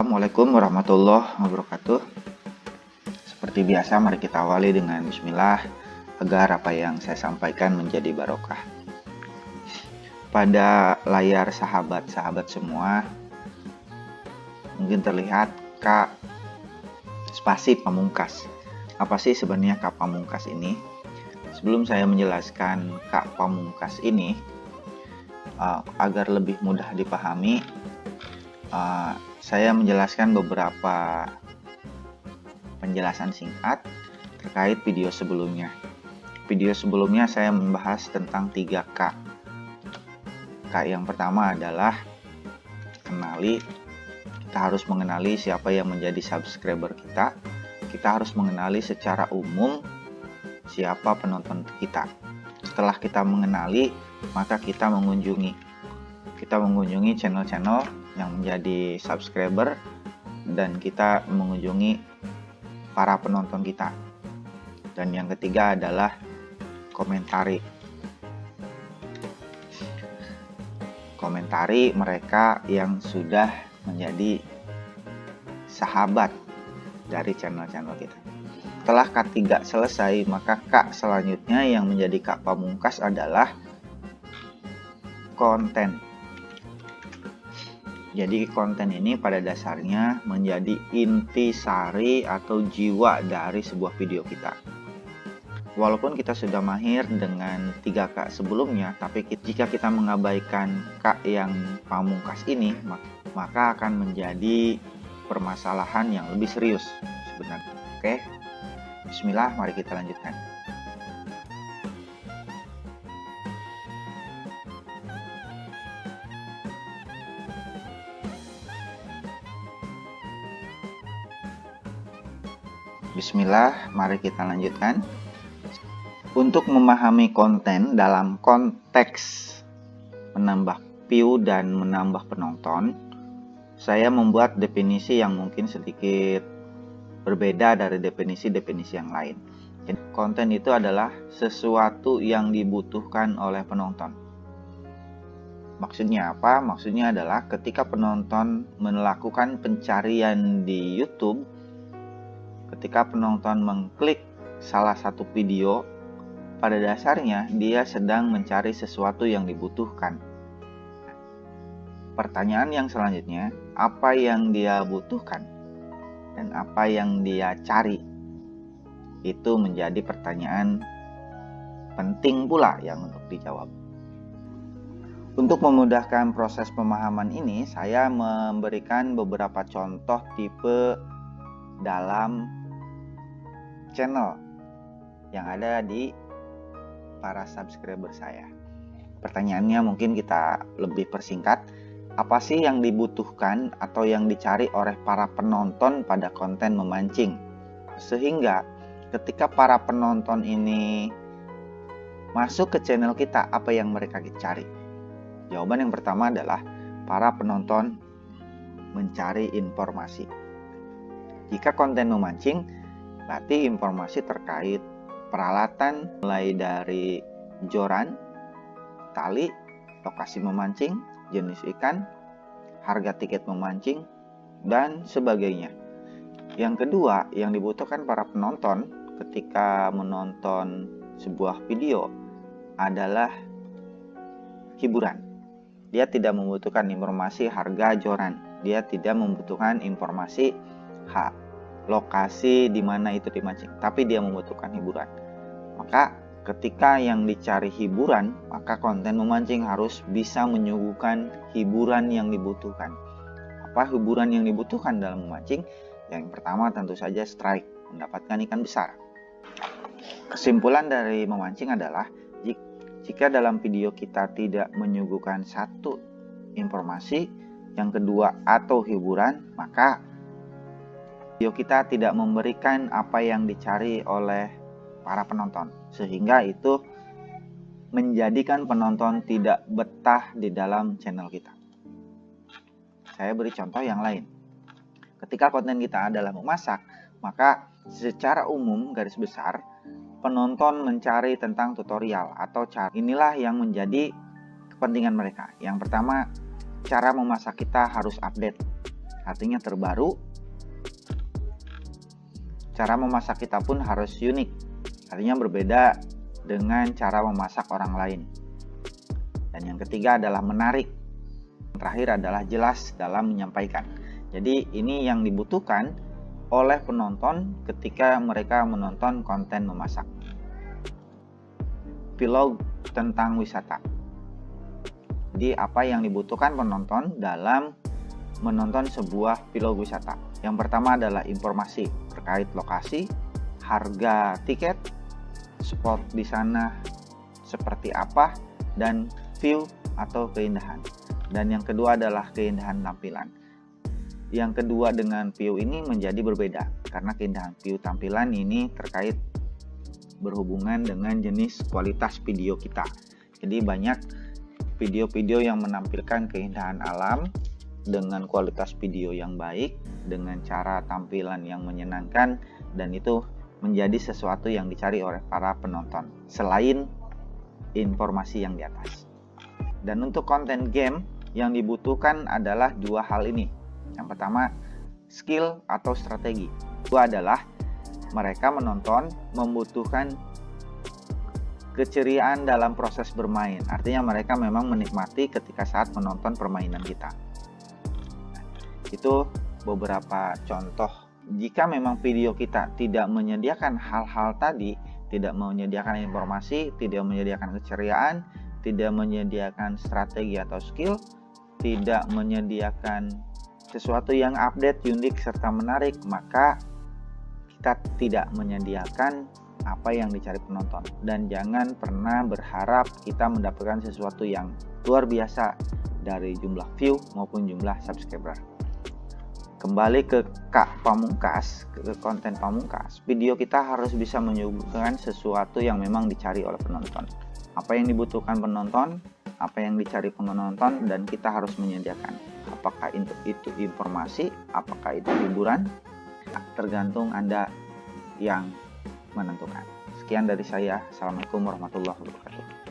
Assalamualaikum warahmatullahi wabarakatuh. Seperti biasa, mari kita awali dengan bismillah agar apa yang saya sampaikan menjadi barokah. Pada layar sahabat-sahabat semua, mungkin terlihat Kak spasi Pamungkas. Apa sih sebenarnya Kak Pamungkas ini? Sebelum saya menjelaskan Kak Pamungkas ini, agar lebih mudah dipahami, saya menjelaskan beberapa penjelasan singkat terkait video sebelumnya. Video sebelumnya saya membahas tentang 3K. K yang pertama adalah kenali. Kita harus mengenali siapa yang menjadi subscriber kita. Kita harus mengenali secara umum siapa penonton kita. Setelah kita mengenali, maka kita mengunjungi channel-channel yang menjadi subscriber, dan kita mengunjungi para penonton kita. Dan yang ketiga adalah komentari mereka yang sudah menjadi sahabat dari channel-channel kita. Setelah K3 selesai, maka K selanjutnya yang menjadi Kak Pamungkas adalah konten. Jadi konten ini pada dasarnya menjadi intisari atau jiwa dari sebuah video kita. Walaupun kita sudah mahir dengan 3K sebelumnya, tapi jika kita mengabaikan K yang Pamungkas ini, maka akan menjadi permasalahan yang lebih serius sebenarnya. Oke, bismillah, mari kita lanjutkan. Bismillah, mari kita lanjutkan. Untuk memahami konten dalam konteks menambah view dan menambah penonton, saya membuat definisi yang mungkin sedikit berbeda dari definisi-definisi yang lain. Jadi, konten itu adalah sesuatu yang dibutuhkan oleh penonton. Maksudnya apa? Maksudnya adalah ketika penonton melakukan pencarian di YouTube, ketika penonton mengklik salah satu video, pada dasarnya dia sedang mencari sesuatu yang dibutuhkan. Pertanyaan yang selanjutnya, apa yang dia butuhkan dan apa yang dia cari? Itu menjadi pertanyaan penting pula yang untuk dijawab. Untuk memudahkan proses pemahaman ini, saya memberikan beberapa contoh tipe dalam channel yang ada di para subscriber saya. Pertanyaannya mungkin kita lebih persingkat. Apa sih yang dibutuhkan atau yang dicari oleh para penonton pada konten memancing? Sehingga ketika para penonton ini masuk ke channel kita, apa yang mereka cari? Jawaban yang pertama adalah para penonton mencari informasi. Jika konten memancing, berarti informasi terkait peralatan mulai dari joran, tali, lokasi memancing, jenis ikan, harga tiket memancing, dan sebagainya. Yang kedua yang dibutuhkan para penonton ketika menonton sebuah video adalah hiburan. Dia tidak membutuhkan informasi harga joran, dia tidak membutuhkan informasi lokasi di mana itu dimancing, tapi dia membutuhkan hiburan. Maka ketika yang dicari hiburan, maka konten memancing harus bisa menyuguhkan hiburan yang dibutuhkan. Apa hiburan yang dibutuhkan dalam memancing? Yang pertama tentu saja strike, mendapatkan ikan besar. Kesimpulan dari memancing adalah jika dalam video kita tidak menyuguhkan satu informasi, yang kedua atau hiburan, maka video kita tidak memberikan apa yang dicari oleh para penonton, sehingga itu menjadikan penonton tidak betah di dalam channel kita. Saya beri contoh yang lain. Ketika konten kita adalah memasak, maka secara umum garis besar penonton mencari tentang tutorial atau cara. Inilah yang menjadi kepentingan mereka. Yang pertama, cara memasak kita harus update. artinya terbaru. Cara memasak kita pun harus unik, artinya berbeda dengan cara memasak orang lain. Dan yang ketiga adalah menarik. Yang terakhir adalah jelas dalam menyampaikan. Jadi ini yang dibutuhkan oleh penonton ketika mereka menonton konten memasak. Vlog tentang wisata. Jadi apa yang dibutuhkan penonton dalam menonton sebuah vlog wisata? Yang pertama adalah informasi terkait lokasi, harga tiket, spot di sana seperti apa, dan view atau keindahan. Dan yang kedua adalah keindahan tampilan. Yang kedua dengan view ini menjadi berbeda, karena keindahan view tampilan ini terkait berhubungan dengan jenis kualitas video kita. Jadi banyak video-video yang menampilkan keindahan alam dengan kualitas video yang baik, dengan cara tampilan yang menyenangkan, dan itu menjadi sesuatu yang dicari oleh para penonton selain informasi yang di atas. Dan untuk konten game yang dibutuhkan adalah dua hal ini. Yang pertama, skill atau strategi. Kedua adalah mereka menonton membutuhkan keceriaan dalam proses bermain. Artinya mereka memang menikmati ketika saat menonton permainan kita. Itu beberapa contoh. Jika memang video kita tidak menyediakan hal-hal tadi, tidak menyediakan informasi, tidak menyediakan keceriaan, tidak menyediakan strategi atau skill, tidak menyediakan sesuatu yang update, unik, serta menarik, maka kita tidak menyediakan apa yang dicari penonton. Dan jangan pernah berharap kita mendapatkan sesuatu yang luar biasa dari jumlah view maupun jumlah subscriber. Kembali ke Kak Pamungkas, ke konten Pamungkas, video kita harus bisa menyuguhkan sesuatu yang memang dicari oleh penonton. Apa yang dibutuhkan penonton, apa yang dicari penonton, dan kita harus menyediakan. Apakah itu informasi, apakah itu hiburan, tergantung Anda yang menentukan. Sekian dari saya. Assalamualaikum warahmatullahi wabarakatuh.